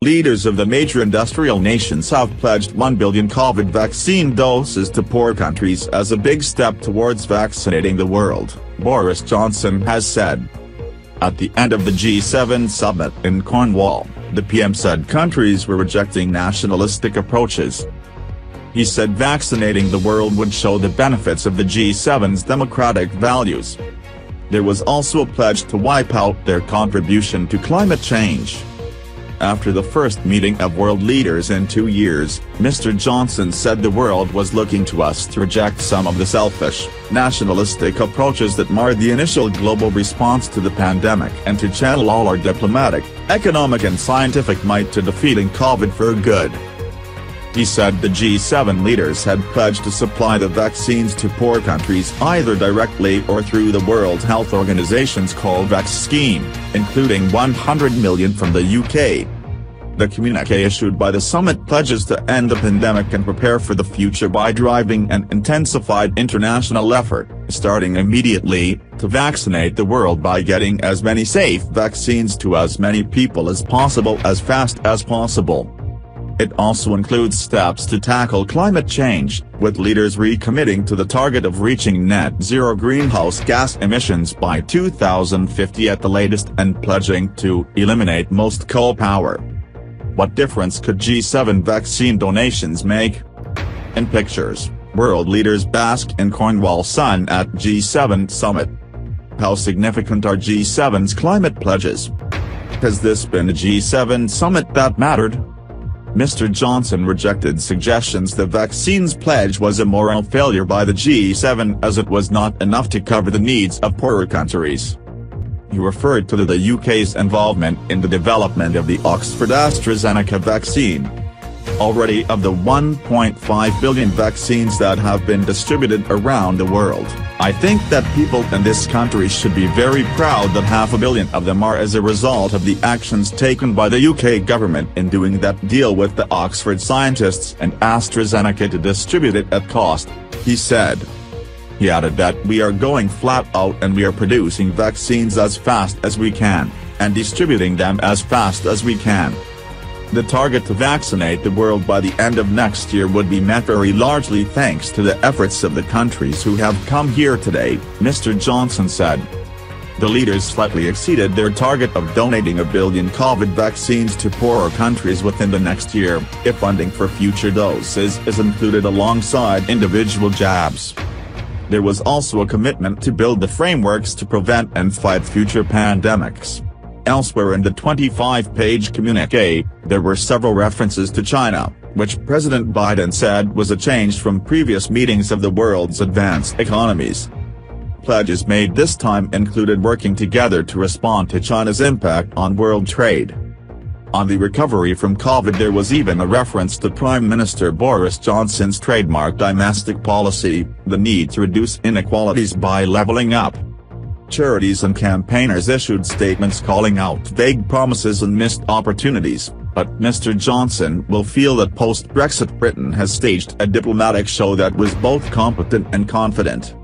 leaders of the major industrial nations have pledged 1 billion COVID vaccine doses to poor countries as a big step towards vaccinating the world, Boris Johnson has said. At the end of the G7 summit in Cornwall, the PM said countries were rejecting nationalistic approaches. He said vaccinating the world would show the benefits of the G7's democratic values. There was also a pledge to wipe out their contribution to climate change. After the first meeting of world leaders in 2 years, Mr. Johnson said the world was looking to us to reject some of the selfish, nationalistic approaches that marred the initial global response to the pandemic and to channel all our diplomatic, economic and scientific might to defeating COVID for good. He said the G7 leaders had pledged to supply the vaccines to poor countries either directly or through the World Health Organization's COVAX scheme, including 100 million from the UK. The communique issued by the summit pledges to end the pandemic and prepare for the future by driving an intensified international effort, starting immediately, to vaccinate the world by getting as many safe vaccines to as many people as possible as fast as possible. It also includes steps to tackle climate change, with leaders recommitting to the target of reaching net zero greenhouse gas emissions by 2050 at the latest and pledging to eliminate most coal power. What difference could G7 vaccine donations make? In pictures, world leaders bask in Cornwall sun at G7 summit. How significant are G7's climate pledges? Has this been a G7 summit that mattered? Mr. Johnson rejected suggestions the vaccines pledge was a moral failure by the G7 as it was not enough to cover the needs of poorer countries. He referred to the UK's involvement in the development of the Oxford-AstraZeneca vaccine. Already of the 1.5 billion vaccines that have been distributed around the world, I think that people in this country should be very proud that 500 million of them are as a result of the actions taken by the UK government in doing that deal with the Oxford scientists and AstraZeneca to distribute it at cost, he said. He added that we are going flat out and we are producing vaccines as fast as we can, and distributing them as fast as we can. The target to vaccinate the world by the end of next year would be met very largely thanks to the efforts of the countries who have come here today, Mr. Johnson said. The leaders slightly exceeded their target of donating 1 billion COVID vaccines to poorer countries within the next year, if funding for future doses is included alongside individual jabs. There was also a commitment to build the frameworks to prevent and fight future pandemics. Elsewhere in the 25-page communique, there were several references to China, which President Biden said was a change from previous meetings of the world's advanced economies. Pledges made this time included working together to respond to China's impact on world trade. On the recovery from COVID, there was even a reference to Prime Minister Boris Johnson's trademark domestic policy, the need to reduce inequalities by levelling up. Charities and campaigners issued statements calling out vague promises and missed opportunities, but Mr. Johnson will feel that post-Brexit Britain has staged a diplomatic show that was both competent and confident.